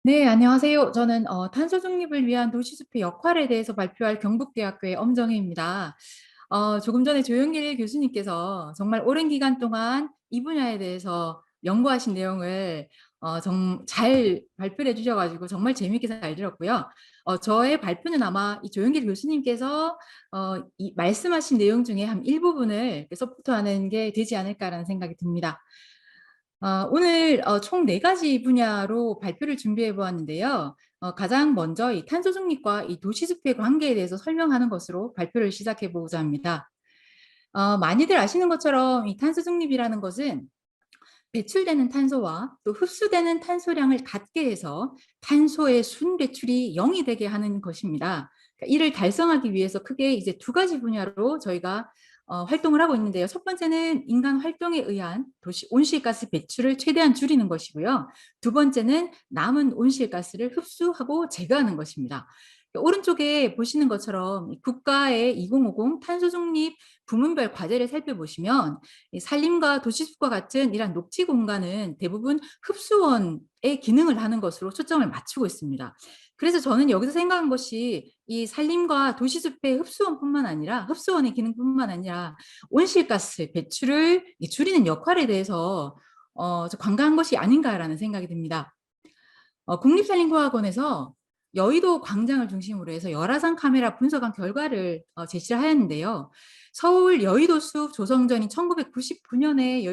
네, 안녕하세요. 저는 탄소 중립을 위한 도시숲의 역할에 대해서 발표할 경북대학교의 엄정혜입니다. 조금 전에 조영길 교수님께서 정말 오랜 기간 동안 이 분야에 대해서 연구하신 내용을 잘 발표를 해주셔가지고 정말 재미있게 잘 들었고요. 저의 발표는 아마 이 조영길 교수님께서 이 말씀하신 내용 중에 한 일부분을 서포트하는 게 되지 않을까라는 생각이 듭니다. 오늘 총 네 가지 분야로 발표를 준비해 보았는데요. 가장 먼저 이 탄소 중립과 이 도시숲의 관계에 대해서 설명하는 것으로 발표를 시작해 보고자 합니다. 많이들 아시는 것처럼 이 탄소 중립이라는 것은 배출되는 탄소와 또 흡수되는 탄소량을 같게 해서 탄소의 순배출이 0이 되게 하는 것입니다. 그러니까 이를 달성하기 위해서 크게 이제 두 가지 분야로 저희가 활동을 하고 있는데요. 첫 번째는 인간 활동에 의한 도시 온실가스 배출을 최대한 줄이는 것이고요. 두 번째는 남은 온실가스를 흡수하고 제거하는 것입니다. 오른쪽에 보시는 것처럼 국가의 2050 탄소 중립 부문별 과제를 살펴보시면 산림과 도시숲과 같은 이런 녹지 공간은 대부분 흡수원의 기능을 하는 것으로 초점을 맞추고 있습니다. 그래서 저는 여기서 생각한 것이 이 산림과 도시숲의 흡수원뿐만 아니라 흡수원의 기능뿐만 아니라 온실가스 배출을 줄이는 역할에 대해서 관가한 것이 아닌가라는 생각이 듭니다. 국립산림과학원에서 여의도 광장을 중심으로 해서 열화상 카메라 분석한 결과를 제시를 하였는데요. 서울 여의도 숲 조성 전인 1999년에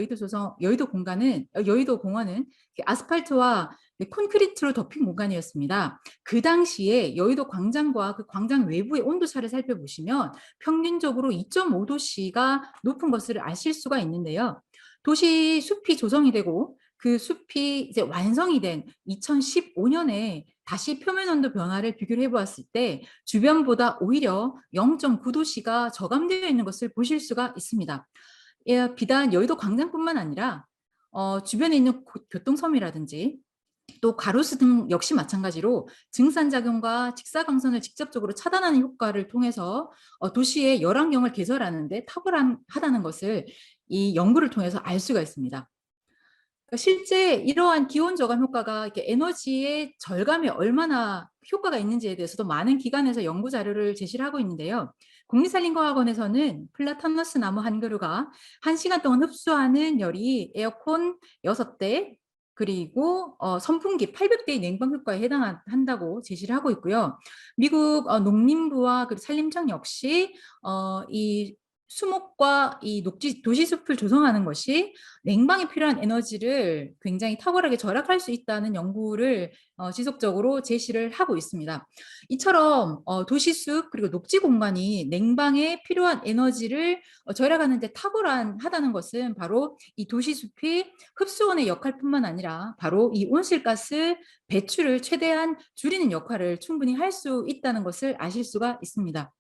여의도 공원은 아스팔트와 콘크리트로 덮인 공간이었습니다. 그 당시에 여의도 광장과 그 광장 외부의 온도차를 살펴보시면 평균적으로 2.5도씨가 높은 것을 아실 수가 있는데요. 도시 숲이 조성이 되고 그 숲이 이제 완성이 된 2015년에 다시 표면 온도 변화를 비교를 해보았을 때 주변보다 오히려 0.9도씨가 저감되어 있는 것을 보실 수가 있습니다. 예, 비단 여의도 광장뿐만 아니라 주변에 있는 교통섬이라든지 또 가로수 등 역시 마찬가지로 증산작용과 직사광선을 직접적으로 차단하는 효과를 통해서 도시의 열환경을 개설하는 데 탁월하다는 것을 이 연구를 통해서 알 수가 있습니다. 그러니까 실제 이러한 기온 저감 효과가 이렇게 에너지의 절감에 얼마나 효과가 있는지에 대해서도 많은 기관에서 연구 자료를 제시를 하고 있는데요. 국립산림과학원에서는 플라타너스 나무 한 그루가 1시간 동안 흡수하는 열이 에어컨 6대 그리고 선풍기 800대의 냉방 효과에 해당한다고 제시를 하고 있고요. 미국 농림부와 그리고 산림청 역시 이 수목과 이 도시숲을 조성하는 것이 냉방에 필요한 에너지를 굉장히 탁월하게 절약할 수 있다는 연구를 지속적으로 제시를 하고 있습니다. 이처럼 도시숲 그리고 녹지 공간이 냉방에 필요한 에너지를 절약하는 데 탁월하다는 것은 바로 이 도시숲이 흡수원의 역할뿐만 아니라 바로 이 온실가스 배출을 최대한 줄이는 역할을 충분히 할 수 있다는 것을 아실 수가 있습니다.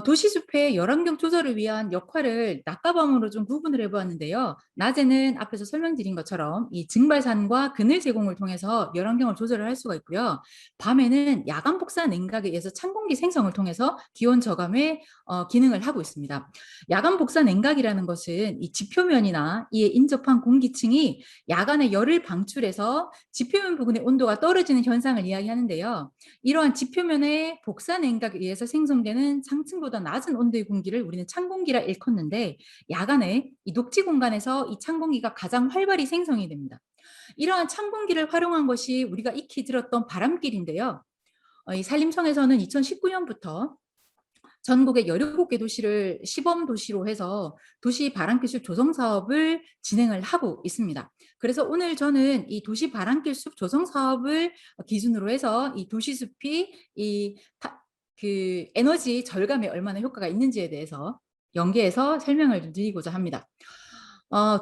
도시숲의 열환경 조절을 위한 역할을 낮과 밤으로 좀 구분을 해보았는데요. 낮에는 앞에서 설명드린 것처럼 이 증발산과 그늘 제공을 통해서 열환경을 조절을 할 수가 있고요. 밤에는 야간 복사 냉각에 의해서 찬 공기 생성을 통해서 기온 저감에 기능을 하고 있습니다. 야간 복사 냉각이라는 것은 이 지표면이나 이에 인접한 공기층이 야간에 열을 방출해서 지표면 부근의 온도가 떨어지는 현상을 이야기하는데요. 이러한 지표면의 복사 냉각에 의해서 생성되는 상층보다 낮은 온도의 공기를 우리는 찬 공기라 일컫는데 야간에 이 녹지 공간에서 이 찬 공기가 가장 활발히 생성이 됩니다. 이러한 찬 공기를 활용한 것이 우리가 익히 들었던 바람길인데요. 이 산림청에서는 2019년부터 전국의 17개 도시를 시범 도시로 해서 도시 바람길 숲 조성 사업을 진행을 하고 있습니다. 그래서 오늘 저는 이 도시 바람길 숲 조성 사업을 기준으로 해서 이 도시 숲이 그 에너지 절감에 얼마나 효과가 있는지에 대해서 연계해서 설명을 드리고자 합니다.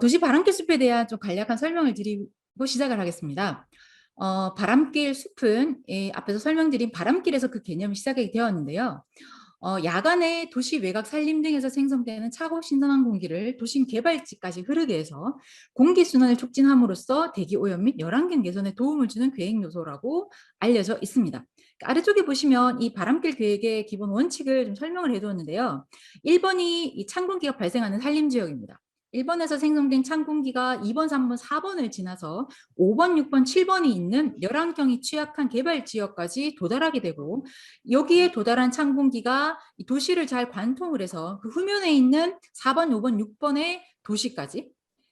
도시 바람길 숲에 대한 좀 간략한 설명을 드리고 시작을 하겠습니다. 바람길 숲은 앞에서 설명드린 바람길에서 그 개념이 시작이 되었는데요. 야간에 도시 외곽 산림 등에서 생성되는 차고 신선한 공기를 도심 개발지까지 흐르게 해서 공기 순환을 촉진함으로써 대기 오염 및 열환경 개선에 도움을 주는 계획 요소라고 알려져 있습니다. 아래쪽에 보시면 이 바람길 계획의 기본 원칙을 좀 설명을 해두었는데요. 1번이 이 찬 공기가 발생하는 산림 지역입니다. 1번에서 생성된 찬 공기가 2번, 3번, 4번을 지나서 5번, 6번, 7번이 있는 열환경이 취약한 개발 지역까지 도달하게 되고, 여기에 도달한 찬 공기가 이 도시를 잘 관통을 해서 그 후면에 있는 4번, 5번, 6번의 도시까지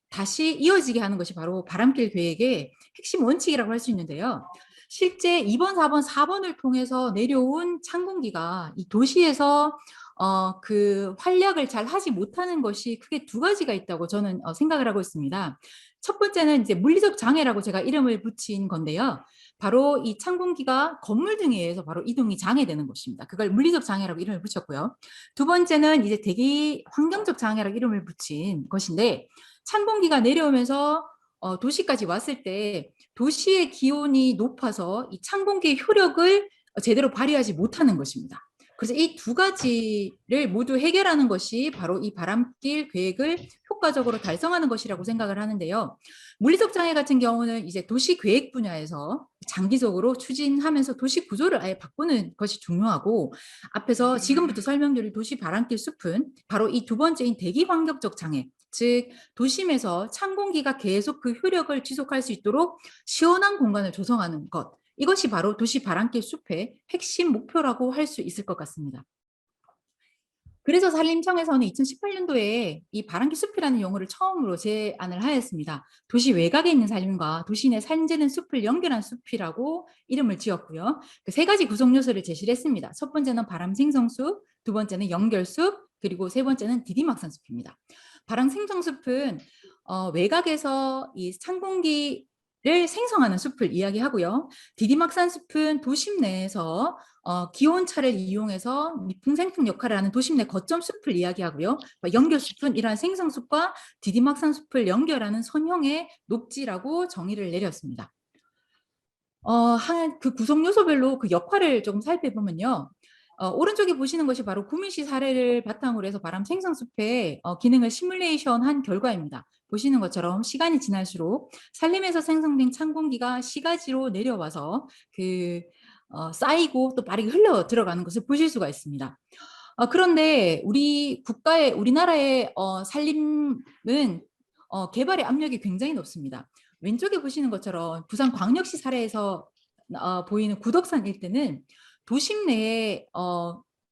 다시 이어지게 하는 것이 바로 바람길 계획의 핵심 원칙이라고 할 수 있는데요. 실제 2번, 4번, 4번을 통해서 내려온 찬 공기가 이 도시에서 그 활약을 잘 하지 못하는 것이 크게 두 가지가 있다고 저는 생각을 하고 있습니다. 첫 번째는 이제 물리적 장애라고 제가 이름을 붙인 건데요. 바로 이 찬 공기가 건물 등에 의해서 바로 이동이 장애되는 것입니다. 그걸 물리적 장애라고 이름을 붙였고요. 두 번째는 이제 대기 환경적 장애라고 이름을 붙인 것인데, 찬 공기가 내려오면서 도시까지 왔을 때 도시의 기온이 높아서 이 찬 공기의 효력을 제대로 발휘하지 못하는 것입니다. 그래서 이 두 가지를 모두 해결하는 것이 바로 이 바람길 계획을 효과적으로 달성하는 것이라고 생각을 하는데요. 물리적 장애 같은 경우는 이제 도시 계획 분야에서 장기적으로 추진하면서 도시 구조를 아예 바꾸는 것이 중요하고, 앞에서 지금부터 설명드릴 도시 바람길 숲은 바로 이 두 번째인 대기 환경적 장애, 즉 도심에서 찬 공기가 계속 그 효력을 지속할 수 있도록 시원한 공간을 조성하는 것, 이것이 바로 도시 바람길 숲의 핵심 목표라고 할 수 있을 것 같습니다. 그래서 산림청에서는 2018년도에 이 바람길 숲이라는 용어를 처음으로 제안을 하였습니다. 도시 외곽에 있는 산림과 도시 내 산재는 숲을 연결한 숲이라고 이름을 지었고요. 그 세 가지 구성 요소를 제시를 했습니다. 첫 번째는 바람 생성숲, 두 번째는 연결숲, 그리고 세 번째는 디디막산숲입니다. 바람 생성숲은 외곽에서 이 찬 공기를 생성하는 숲을 이야기하고요. 디디막산숲은 도심 내에서 기온차를 이용해서 미풍생풍 역할을 하는 도심 내 거점 숲을 이야기하고요. 연결숲은 이러한 생성숲과 디디막산숲을 연결하는 선형의 녹지라고 정의를 내렸습니다. 그 구성 요소별로 그 역할을 조금 살펴보면요. 오른쪽에 보시는 것이 바로 구미시 사례를 바탕으로 해서 바람 생성숲의 기능을 시뮬레이션한 결과입니다. 보시는 것처럼 시간이 지날수록 산림에서 생성된 찬 공기가 시가지로 내려와서 쌓이고 또 빠르게 흘러 들어가는 것을 보실 수가 있습니다. 그런데 우리나라의 산림은 개발의 압력이 굉장히 높습니다. 왼쪽에 보시는 것처럼 부산광역시 사례에서 보이는 구덕산 일대는 도심 내에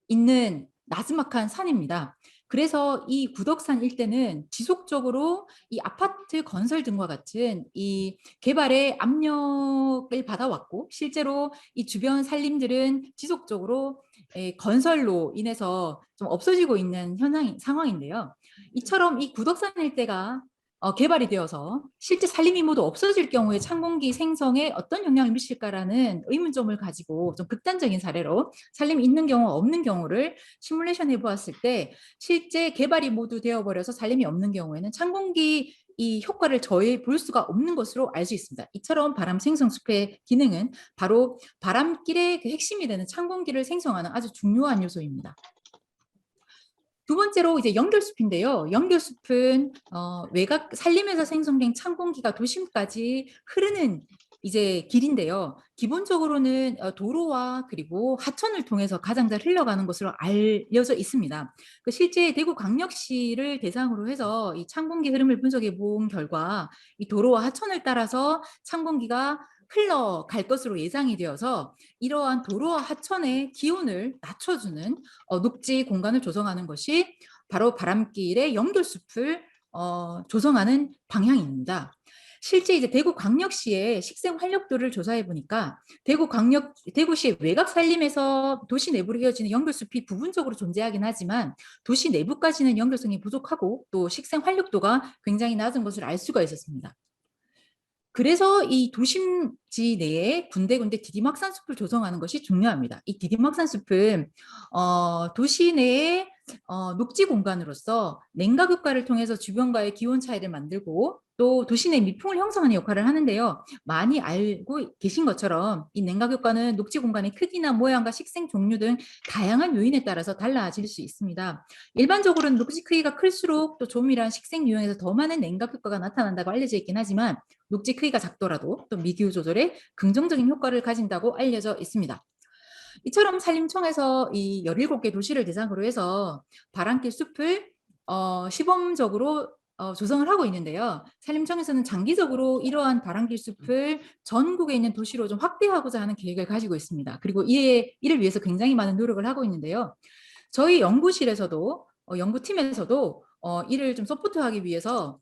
있는 나지막한 산입니다. 그래서 이 구덕산 일대는 지속적으로 이 아파트 건설 등과 같은 이 개발의 압력을 받아왔고, 실제로 이 주변 산림들은 지속적으로 건설로 인해서 좀 없어지고 있는 상황인데요. 이처럼 이 구덕산 일대가 개발이 되어서 실제 산림이 모두 없어질 경우에 찬 공기 생성에 어떤 영향을 미칠까라는 의문점을 가지고 좀 극단적인 사례로 산림이 있는 경우 없는 경우를 시뮬레이션 해보았을 때, 실제 개발이 모두 되어버려서 산림이 없는 경우에는 찬 공기 이 효과를 저해 볼 수가 없는 것으로 알 수 있습니다. 이처럼 바람 생성 숲의 기능은 바로 바람길의 그 핵심이 되는 찬 공기를 생성하는 아주 중요한 요소입니다. 두 번째로 이제 연결숲인데요. 연결숲은 외곽 산림에서 생성된 찬 공기가 도심까지 흐르는 이제 길인데요. 기본적으로는 도로와 그리고 하천을 통해서 가장 잘 흘러가는 것으로 알려져 있습니다. 실제 대구광역시를 대상으로 해서 이 찬 공기 흐름을 분석해 본 결과, 이 도로와 하천을 따라서 찬 공기가 흘러갈 것으로 예상이 되어서 이러한 도로와 하천의 기온을 낮춰주는 녹지 공간을 조성하는 것이 바로 바람길의 연결숲을 조성하는 방향입니다. 실제 이제 대구광역시의 식생 활력도를 조사해 보니까 대구시 외곽 산림에서 도시 내부로 이어지는 연결숲이 부분적으로 존재하긴 하지만 도시 내부까지는 연결성이 부족하고 또 식생 활력도가 굉장히 낮은 것을 알 수가 있었습니다. 그래서 이 도심지 내에 군데군데 디디막산숲을 조성하는 것이 중요합니다. 이 디디막산숲은 도시 내에 녹지 공간으로서 냉각 효과를 통해서 주변과의 기온 차이를 만들고 또 도시 내 미풍을 형성하는 역할을 하는데요. 많이 알고 계신 것처럼 이 냉각 효과는 녹지 공간의 크기나 모양과 식생 종류 등 다양한 요인에 따라서 달라질 수 있습니다. 일반적으로는 녹지 크기가 클수록 또 조밀한 식생 유형에서 더 많은 냉각 효과가 나타난다고 알려져 있긴 하지만, 녹지 크기가 작더라도 또 미기후 조절에 긍정적인 효과를 가진다고 알려져 있습니다. 이처럼 산림청에서 이 17개 도시를 대상으로 해서 바람길 숲을 시범적으로 조성을 하고 있는데요. 산림청에서는 장기적으로 이러한 바람길 숲을 전국에 있는 도시로 좀 확대하고자 하는 계획을 가지고 있습니다. 그리고 이를 위해서 굉장히 많은 노력을 하고 있는데요. 저희 연구실에서도 연구팀에서도 이를 좀 서포트하기 위해서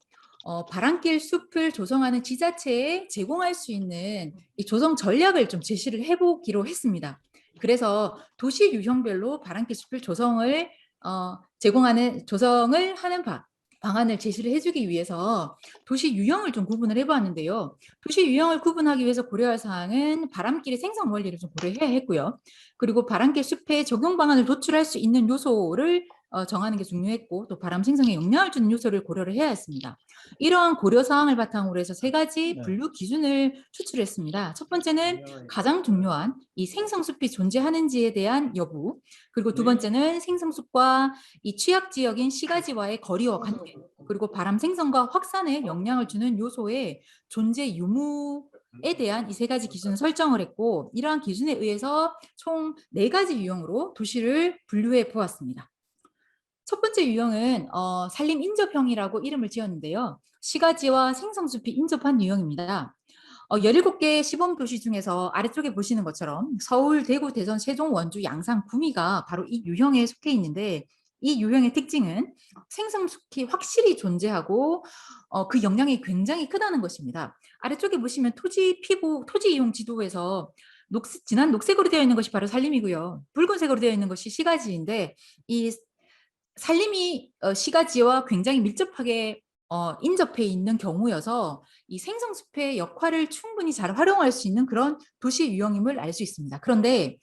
바람길 숲을 조성하는 지자체에 제공할 수 있는 이 조성 전략을 좀 제시를 해보기로 했습니다. 그래서 도시 유형별로 바람길 숲을 조성을 하는 방안을 제시를 해주기 위해서 도시 유형을 좀 구분을 해보았는데요. 도시 유형을 구분하기 위해서 고려할 사항은 바람길의 생성 원리를 좀 고려해야 했고요. 그리고 바람길 숲에 적용 방안을 도출할 수 있는 요소를 정하는 게 중요했고, 또 바람 생성에 영향을 주는 요소를 고려를 해야 했습니다. 이러한 고려 사항을 바탕으로 해서 세 가지 분류 기준을 추출했습니다. 첫 번째는 가장 중요한 이 생성숲이 존재하는지에 대한 여부, 그리고 두 번째는 생성숲과 이 취약 지역인 시가지와의 거리와 관계, 그리고 바람 생성과 확산에 영향을 주는 요소의 존재 유무에 대한 이 세 가지 기준을 설정을 했고, 이러한 기준에 의해서 총 4가지 유형으로 도시를 분류해 보았습니다. 첫 번째 유형은 산림 인접형이라고 이름을 지었는데요. 시가지와 생성숲이 인접한 유형입니다. 17개 시범도시 중에서 아래쪽에 보시는 것처럼 서울, 대구, 대전, 세종, 원주, 양산, 구미가 바로 이 유형에 속해 있는데, 이 유형의 특징은 생성숲이 확실히 존재하고 그 영향이 굉장히 크다는 것입니다. 아래쪽에 보시면 토지 이용 지도에서 진한 녹색으로 되어 있는 것이 바로 산림이고요. 붉은색으로 되어 있는 것이 시가지인데, 이 산림이 시가지와 굉장히 밀접하게 인접해 있는 경우여서 이 생성숲의 역할을 충분히 잘 활용할 수 있는 그런 도시 유형임을 알 수 있습니다. 그런데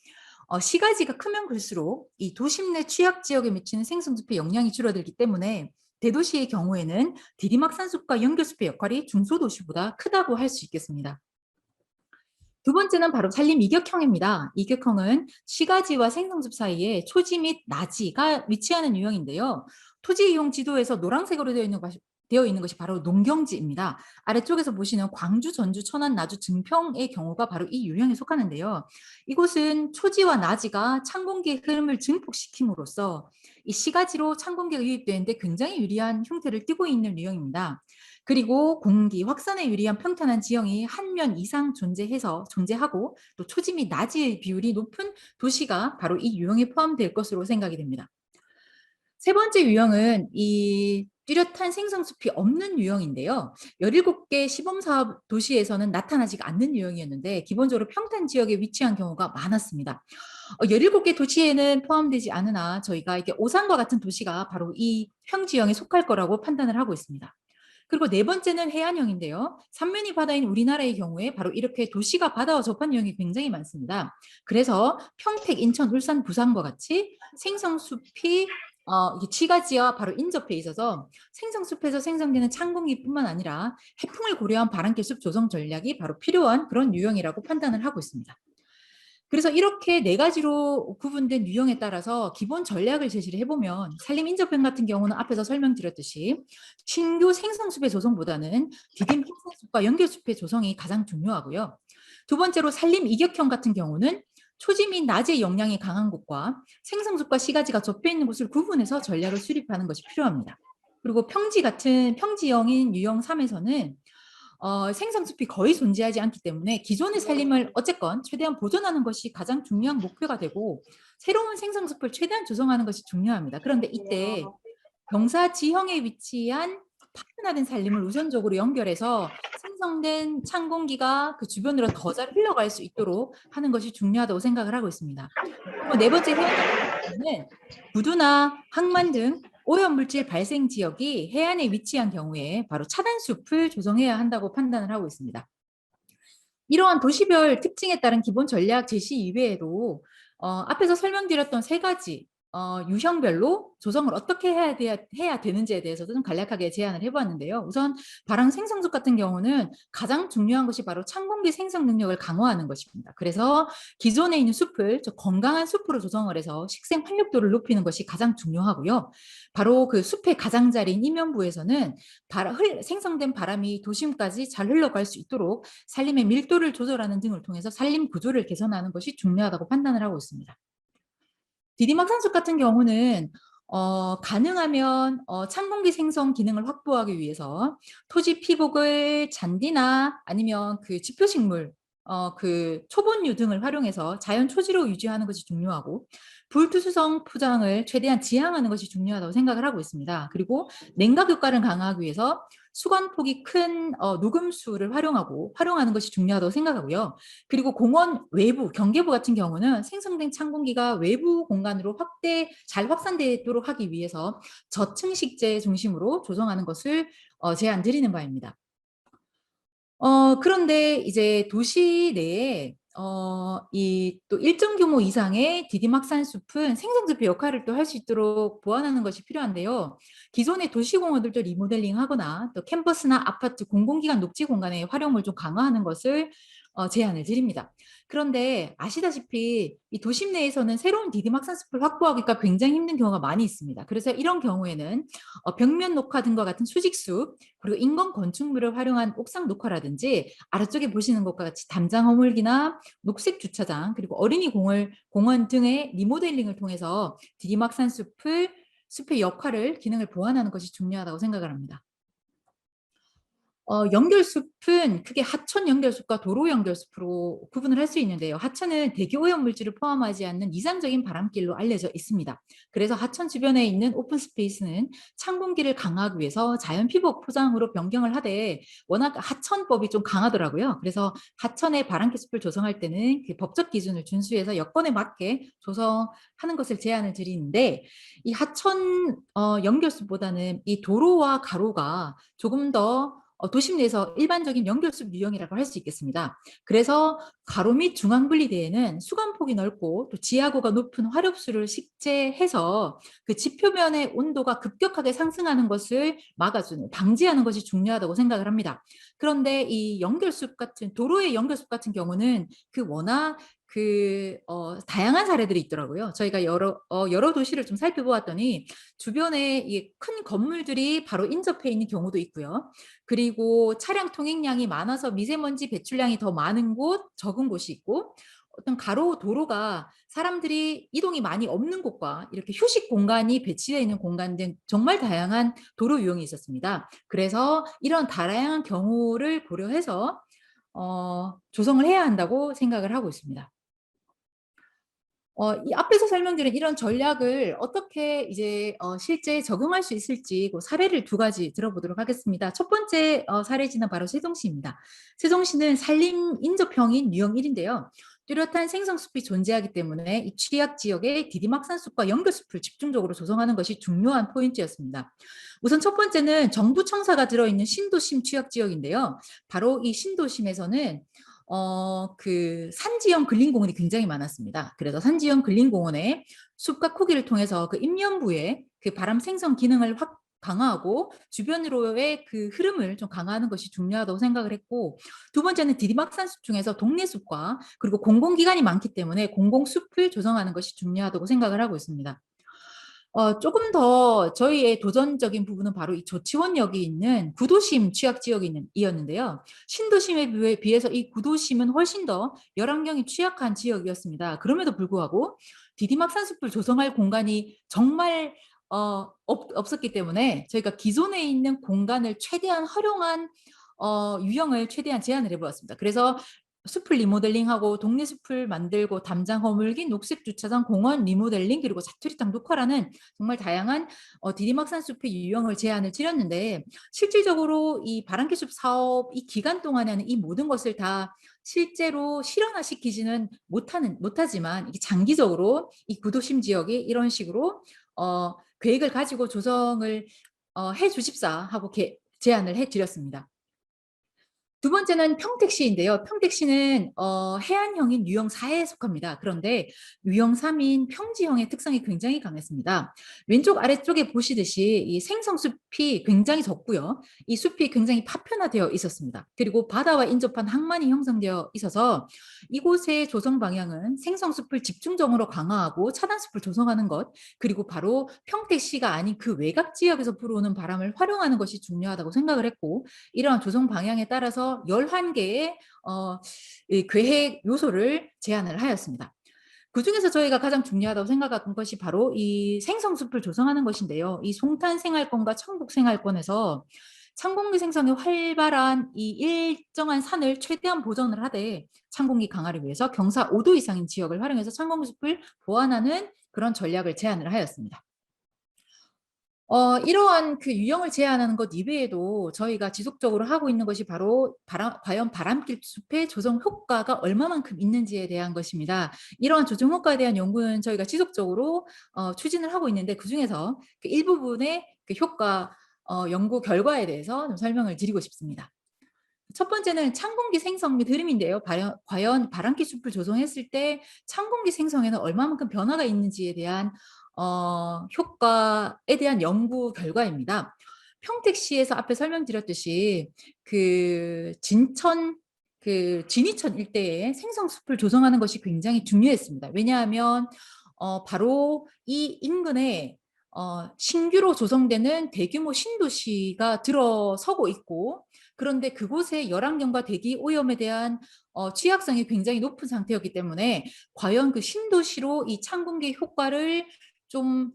시가지가 크면 클수록 이 도심 내 취약 지역에 미치는 생성숲의 영향이 줄어들기 때문에 대도시의 경우에는 디디막산숲과 연결숲의 역할이 중소도시보다 크다고 할 수 있겠습니다. 두 번째는 바로 산림 이격형입니다. 이격형은 시가지와 생성숲 사이에 초지 및 나지가 위치하는 유형인데요. 토지 이용 지도에서 노란색으로 되어 있는 것이 바로 농경지입니다. 아래쪽에서 보시는 광주, 전주, 천안, 나주, 증평의 경우가 바로 이 유형에 속하는데요. 이곳은 초지와 나지가 찬 공기의 흐름을 증폭시킴으로써 이 시가지로 찬 공기가 유입되는데 굉장히 유리한 형태를 띠고 있는 유형입니다. 그리고 공기 확산에 유리한 평탄한 지형이 한 면 이상 존재하고, 또 초지 및 나지의 비율이 높은 도시가 바로 이 유형에 포함될 것으로 생각이 됩니다. 세 번째 유형은 이 뚜렷한 생성숲이 없는 유형인데요. 17개 시범사업 도시에서는 나타나지 않는 유형이었는데, 기본적으로 평탄 지역에 위치한 경우가 많았습니다. 17개 도시에는 포함되지 않으나 저희가 이게 오산과 같은 도시가 바로 이 평지형에 속할 거라고 판단을 하고 있습니다. 그리고 네 번째는 해안형인데요. 삼면이 바다인 우리나라의 경우에 바로 이렇게 도시가 바다와 접한 유형이 굉장히 많습니다. 그래서 평택, 인천, 울산, 부산과 같이 생성숲이 취가지와 바로 인접해 있어서 생성숲에서 생성되는 찬 공기뿐만 아니라 해풍을 고려한 바람길 숲 조성 전략이 바로 필요한 그런 유형이라고 판단을 하고 있습니다. 그래서 이렇게 4가지로 구분된 유형에 따라서 기본 전략을 제시를 해보면, 산림 인접형 같은 경우는 앞에서 설명드렸듯이 신규 생성숲의 조성보다는 디딤 확산숲과 연결숲의 조성이 가장 중요하고요. 두 번째로 산림 이격형 같은 경우는 초지 및 낮의 영향이 강한 곳과 생성숲과 시가지가 접해 있는 곳을 구분해서 전략을 수립하는 것이 필요합니다. 그리고 평지형인 유형 3에서는 생성숲이 거의 존재하지 않기 때문에 기존의 산림을 어쨌건 최대한 보존하는 것이 가장 중요한 목표가 되고, 새로운 생성숲을 최대한 조성하는 것이 중요합니다. 그런데 이때 경사 지형에 위치한 파편화된 산림을 우선적으로 연결해서 생성된 찬 공기가 그 주변으로 더 잘 흘러갈 수 있도록 하는 것이 중요하다고 생각을 하고 있습니다. 그리고 네 번째 해안은 부두나 항만 등 오염물질 발생 지역이 해안에 위치한 경우에 바로 차단숲을 조성해야 한다고 판단을 하고 있습니다. 이러한 도시별 특징에 따른 기본 전략 제시 이외에도 앞에서 설명드렸던 3가지 유형별로 조성을 어떻게 해야 되는지에 대해서도 좀 간략하게 제안을 해보았는데요. 우선 바람 생성숲 같은 경우는 가장 중요한 것이 바로 찬 공기 생성 능력을 강화하는 것입니다. 그래서 기존에 있는 숲을 건강한 숲으로 조성을 해서 식생 활력도를 높이는 것이 가장 중요하고요. 바로 그 숲의 가장자리인 이면부에서는 생성된 바람이 도심까지 잘 흘러갈 수 있도록 산림의 밀도를 조절하는 등을 통해서 산림 구조를 개선하는 것이 중요하다고 판단을 하고 있습니다. 디디막산숲 같은 경우는 가능하면 찬 공기 생성 기능을 확보하기 위해서 토지 피복을 잔디나 아니면 그 지표식물, 그 초본유 등을 활용해서 자연 초지로 유지하는 것이 중요하고, 불투수성 포장을 최대한 지향하는 것이 중요하다고 생각을 하고 있습니다. 그리고 냉각 효과를 강화하기 위해서 수관폭이 큰 녹음수를 활용하는 것이 중요하다고 생각하고요. 그리고 공원 외부, 경계부 같은 경우는 생성된 찬 공기가 외부 공간으로 잘 확산되도록 하기 위해서 저층식재 중심으로 조성하는 것을 제안드리는 바입니다. 그런데 이제 도시 내에 이 또 일정 규모 이상의 디디막산 숲은 생성숲의 역할을 또 할 수 있도록 보완하는 것이 필요한데요. 기존의 도시공원들도 리모델링하거나 또 캠퍼스나 아파트 공공기관 녹지 공간의 활용을 좀 강화하는 것을 제안을 드립니다. 그런데 아시다시피 이 도심 내에서는 새로운 디디막산 숲을 확보하기가 굉장히 힘든 경우가 많이 있습니다. 그래서 이런 경우에는 벽면 녹화 등과 같은 수직숲, 그리고 인공 건축물을 활용한 옥상 녹화라든지 아래쪽에 보시는 것과 같이 담장 허물기나 녹색 주차장, 그리고 공원 등의 리모델링을 통해서 디디막산 숲의 역할을 기능을 보완하는 것이 중요하다고 생각을 합니다. 연결숲은 크게 하천 연결숲과 도로 연결숲으로 구분을 할 수 있는데요. 하천은 대기 오염 물질을 포함하지 않는 이상적인 바람길로 알려져 있습니다. 그래서 하천 주변에 있는 오픈 스페이스는 찬 공기를 강화하기 위해서 자연 피복 포장으로 변경을 하되, 워낙 하천법이 좀 강하더라고요. 그래서 하천의 바람길 숲을 조성할 때는 그 법적 기준을 준수해서 여건에 맞게 조성하는 것을 제안을 드리는데, 이 하천 연결숲보다는 이 도로와 가로가 조금 더 도심 내에서 일반적인 연결숲 유형이라고 할 수 있겠습니다. 그래서 가로 및 중앙 분리대에는 수간폭이 넓고 또 지하고가 높은 화력수를 식재해서 그 지표면의 온도가 급격하게 상승하는 것을 방지하는 것이 중요하다고 생각을 합니다. 그런데 이 도로의 연결숲 같은 경우는 워낙 다양한 사례들이 있더라고요. 저희가 여러 도시를 좀 살펴보았더니 주변에 이 큰 건물들이 바로 인접해 있는 경우도 있고요. 그리고 차량 통행량이 많아서 미세먼지 배출량이 더 많은 곳, 적은 곳이 있고, 어떤 도로가 사람들이 이동이 많이 없는 곳과 이렇게 휴식 공간이 배치되어 있는 공간 등 정말 다양한 도로 유형이 있었습니다. 그래서 이런 다양한 경우를 고려해서 조성을 해야 한다고 생각을 하고 있습니다. 이 앞에서 설명드린 이런 전략을 어떻게 이제 실제 적용할 수 있을지 그 사례를 두 가지 들어보도록 하겠습니다. 첫 번째 사례지는 바로 세종시입니다. 세종시는 산림 인접형인 유형 1인데요. 뚜렷한 생성숲이 존재하기 때문에 이 취약 지역의 디디막산숲과 연결숲을 집중적으로 조성하는 것이 중요한 포인트였습니다. 우선 첫 번째는 정부 청사가 들어있는 신도심 취약 지역인데요. 바로 이 신도심에서는 산지형 근린공원이 굉장히 많았습니다. 그래서 산지형 근린공원에 숲과 코기를 통해서 그 임면부에 그 바람 생성 기능을 강화하고 주변으로의 그 흐름을 좀 강화하는 것이 중요하다고 생각을 했고, 두 번째는 디디막산숲 중에서 동네숲과 그리고 공공기관이 많기 때문에 공공숲을 조성하는 것이 중요하다고 생각을 하고 있습니다. 조금 더 저희의 도전적인 부분은 바로 이 조치원역이 있는 구도심 취약지역이었는데요. 신도심에 비해서 이 구도심은 훨씬 더 열환경이 취약한 지역이었습니다. 그럼에도 불구하고 디디막산숲을 조성할 공간이 정말 없었기 때문에 저희가 기존에 있는 공간을 최대한 활용한 유형을 최대한 제안을 해보았습니다. 그래서 숲을 리모델링하고 동네 숲을 만들고 담장 허물기, 녹색 주차장, 공원 리모델링, 그리고 자투리탕 녹화라는 정말 다양한 디디막산 숲의 유형을 제안을 드렸는데, 실질적으로 이 바람길 숲 사업 이 기간 동안에는 이 모든 것을 다 실제로 실현화시키지는 못하지만, 이게 장기적으로 이 구도심 지역이 이런 식으로 계획을 가지고 조성을 해 주십사 하고 제안을 해 드렸습니다. 두 번째는 평택시인데요. 평택시는 해안형인 유형 4에 속합니다. 그런데 유형 3인 평지형의 특성이 굉장히 강했습니다. 왼쪽 아래쪽에 보시듯이 이 생성숲이 굉장히 적고요. 이 숲이 굉장히 파편화되어 있었습니다. 그리고 바다와 인접한 항만이 형성되어 있어서 이곳의 조성 방향은 생성숲을 집중적으로 강화하고 차단숲을 조성하는 것, 그리고 바로 평택시가 아닌 그 외곽 지역에서 불어오는 바람을 활용하는 것이 중요하다고 생각을 했고, 이러한 조성 방향에 따라서 11개의 이 계획 요소를 제안을 하였습니다. 그중에서 저희가 가장 중요하다고 생각하는 것이 바로 이 생성숲을 조성하는 것인데요. 이 송탄 생활권과 청북 생활권에서 찬공기 생성이 활발한 이 일정한 산을 최대한 보존을 하되 찬공기 강화를 위해서 경사 5도 이상인 지역을 활용해서 찬공기 숲을 보완하는 그런 전략을 제안을 하였습니다. 이러한 그 유형을 제한하는 것 이외에도 저희가 지속적으로 하고 있는 것이 바로 과연 바람길 숲의 조성 효과가 얼마만큼 있는지에 대한 것입니다. 이러한 조정 효과에 대한 연구는 저희가 지속적으로 추진을 하고 있는데 그중에서 그 일부분의 그 효과 연구 결과에 대해서 좀 설명을 드리고 싶습니다. 첫 번째는 찬 공기 생성 및 흐름인데요. 과연 바람길 숲을 조성했을 때 찬 공기 생성에는 얼마만큼 변화가 있는지에 대한 효과에 대한 연구 결과입니다. 평택시에서 앞에 설명드렸듯이 그 진천 진이천 일대에 생성숲을 조성하는 것이 굉장히 중요했습니다. 왜냐하면 바로 이 인근에 신규로 조성되는 대규모 신도시가 들어서고 있고 그런데 그곳의 열환경과 대기 오염에 대한 취약성이 굉장히 높은 상태였기 때문에 과연 그 신도시로 이 찬 공기 효과를 좀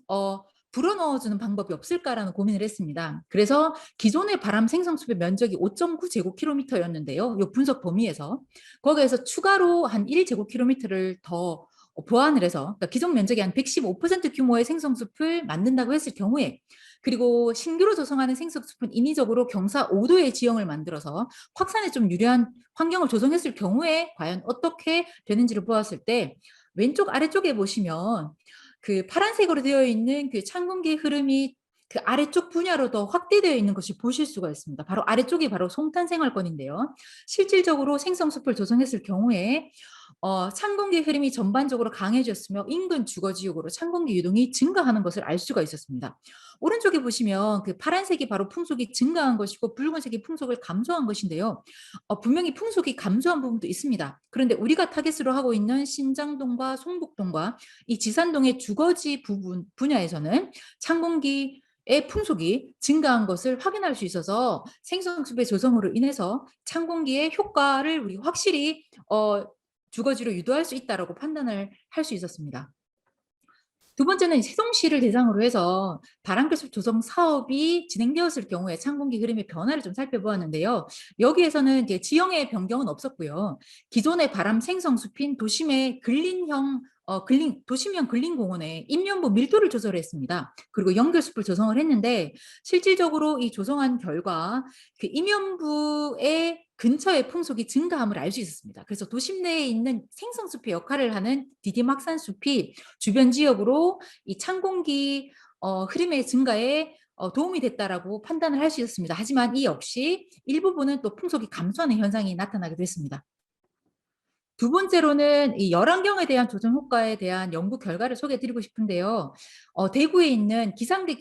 불어넣어주는 방법이 없을까라는 고민을 했습니다. 그래서 기존의 바람 생성숲의 면적이 5.9제곱킬로미터였는데요. 이 분석 범위에서 거기에서 추가로 한 1제곱킬로미터를 더 보완을 해서 그러니까 기존 면적의 한 115% 규모의 생성숲을 만든다고 했을 경우에 그리고 신규로 조성하는 생성숲은 인위적으로 경사 5도의 지형을 만들어서 확산에 좀 유리한 환경을 조성했을 경우에 과연 어떻게 되는지를 보았을 때 왼쪽 아래쪽에 보시면 그 파란색으로 되어 있는 그 찬 공기 흐름이 그 아래쪽 분야로 더 확대되어 있는 것이 보실 수가 있습니다. 바로 아래쪽이 바로 송탄 생활권인데요. 실질적으로 생성숲을 조성했을 경우에 찬 공기 흐름이 전반적으로 강해졌으며 인근 주거지역으로 찬 공기 유동이 증가하는 것을 알 수가 있었습니다. 오른쪽에 보시면 그 파란색이 바로 풍속이 증가한 것이고 붉은색이 풍속을 감소한 것인데요. 분명히 풍속이 감소한 부분도 있습니다. 그런데 우리가 타겟으로 하고 있는 신장동과 송북동과 이 지산동의 주거지 분야에서는 찬 공기 의 풍속이 증가한 것을 확인할 수 있어서 생성숲의 조성으로 인해서 찬 공기의 효과를 우리 확실히 주거지로 유도할 수 있다라고 판단을 할 수 있었습니다. 두 번째는 세종시를 대상으로 해서 바람결숲 조성 사업이 진행되었을 경우에 찬 공기 흐름의 변화를 좀 살펴보았는데요. 여기에서는 이제 지형의 변경은 없었고요. 기존의 바람 생성숲인 도심의 도심형 근린공원에 인면부 밀도를 조절했습니다. 그리고 연결숲을 조성을 했는데 실질적으로 이 조성한 결과 그 인면부의 근처의 풍속이 증가함을 알 수 있었습니다. 그래서 도심 내에 있는 생성숲의 역할을 하는 디디막산숲이 주변 지역으로 이 찬 공기 흐름의 증가에 도움이 됐다라고 판단을 할 수 있었습니다. 하지만 이 역시 일부분은 또 풍속이 감소하는 현상이 나타나기도 했습니다. 두 번째로는 이 열환경에 대한 조정 효과에 대한 연구 결과를 소개해 드리고 싶은데요. 대구에 있는 기상대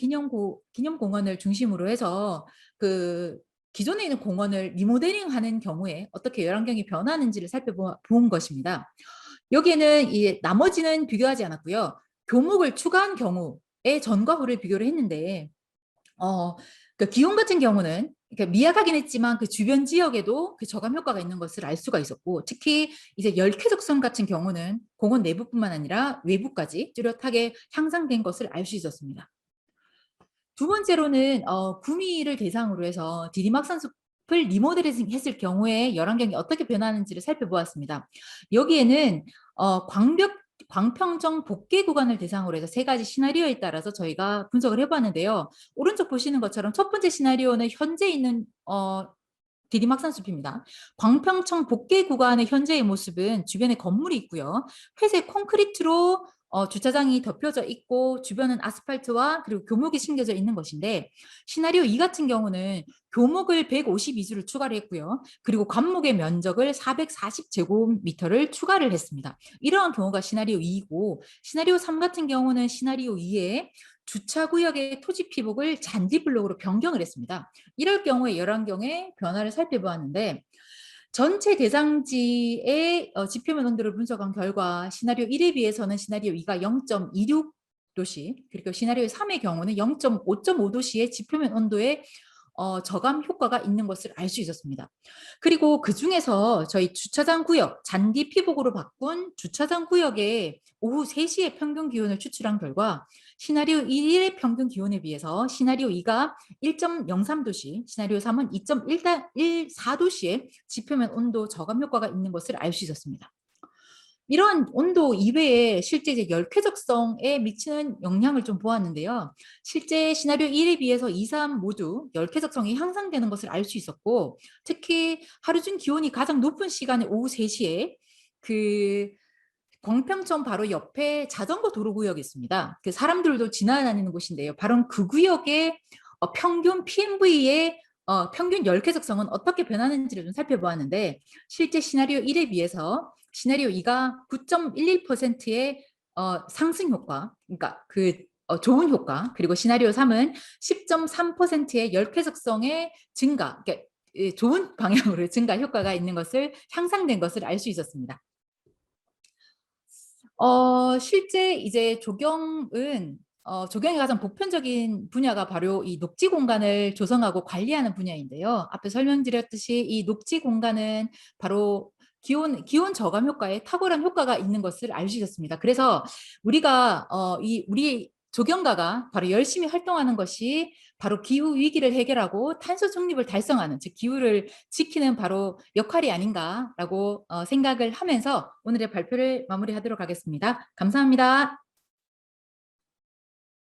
기념공원을 중심으로 해서 그 기존에 있는 공원을 리모델링하는 경우에 어떻게 열환경이 변하는지를 살펴본 것입니다. 여기에는 이 나머지는 비교하지 않았고요. 교목을 추가한 경우에 전과 후를 비교를 했는데 그 기온 같은 경우는 그러니까 미약하긴 했지만 그 주변 지역에도 그 저감 효과가 있는 것을 알 수가 있었고 특히 이제 열쾌적성 같은 경우는 공원 내부뿐만 아니라 외부까지 뚜렷하게 향상된 것을 알 수 있었습니다. 두 번째로는 구미를 대상으로 해서 디디막산숲을 리모델링 했을 경우에 열환경이 어떻게 변하는지를 살펴보았습니다. 여기에는 광평정 복개 구간을 대상으로 해서 세 가지 시나리오에 따라서 저희가 분석을 해봤는데요. 오른쪽 보시는 것처럼 첫 번째 시나리오는 현재 있는 디디막산숲입니다. 광평청 복개 구간의 현재의 모습은 주변에 건물이 있고요. 회색 콘크리트로 주차장이 덮여져 있고 주변은 아스팔트와 그리고 교목이 심겨져 있는 것인데 시나리오 2 같은 경우는 교목을 152주를 추가를 했고요. 그리고 관목의 면적을 440제곱미터를 추가를 했습니다. 이러한 경우가 시나리오 2이고 시나리오 3 같은 경우는 시나리오 2에 주차구역의 토지 피복을 잔디블록으로 변경을 했습니다. 이럴 경우에 열환경의 변화를 살펴보았는데 전체 대상지의 지표면 온도를 분석한 결과 시나리오 1에 비해서는 시나리오 2가 0.26도씨 그리고 시나리오 3의 경우는 5.5도씨의 지표면 온도의 저감 효과가 있는 것을 알 수 있었습니다. 그리고 그중에서 저희 주차장 구역, 잔디 피복으로 바꾼 주차장 구역의 오후 3시의 평균 기온을 추출한 결과 시나리오 1의 평균 기온에 비해서 시나리오 2가 1.03도씨, 시나리오 3은 2.14도씨의 지표면 온도 저감 효과가 있는 것을 알 수 있었습니다. 이런 온도 이외에 실제 이제 열쾌적성에 미치는 영향을 좀 보았는데요. 실제 시나리오 1에 비해서 2, 3 모두 열쾌적성이 향상되는 것을 알 수 있었고, 특히 하루 중 기온이 가장 높은 시간에 오후 3시에 그 광평점 바로 옆에 자전거 도로 구역이 있습니다. 그 사람들도 지나다니는 곳인데요. 바로 그 구역의 평균 PMV의 평균 열쾌적성은 어떻게 변하는지를 좀 살펴보았는데, 실제 시나리오 1에 비해서 시나리오 2가 9.11%의 상승 효과, 그러니까 좋은 효과, 그리고 시나리오 3은 10.3%의 열쾌적성의 증가, 그러니까 좋은 방향으로 증가 효과가 있는 것을 향상된 것을 알 수 있었습니다. 실제 이제 조경의 가장 보편적인 분야가 바로 이 녹지 공간을 조성하고 관리하는 분야인데요. 앞에 설명드렸듯이 이 녹지 공간은 바로 기온 저감 효과에 탁월한 효과가 있는 것을 알 수 있었습니다. 그래서 우리가 우리 조경가가 바로 열심히 활동하는 것이 바로 기후 위기를 해결하고 탄소 중립을 달성하는, 즉 기후를 지키는 바로 역할이 아닌가라고 생각을 하면서 오늘의 발표를 마무리하도록 하겠습니다. 감사합니다.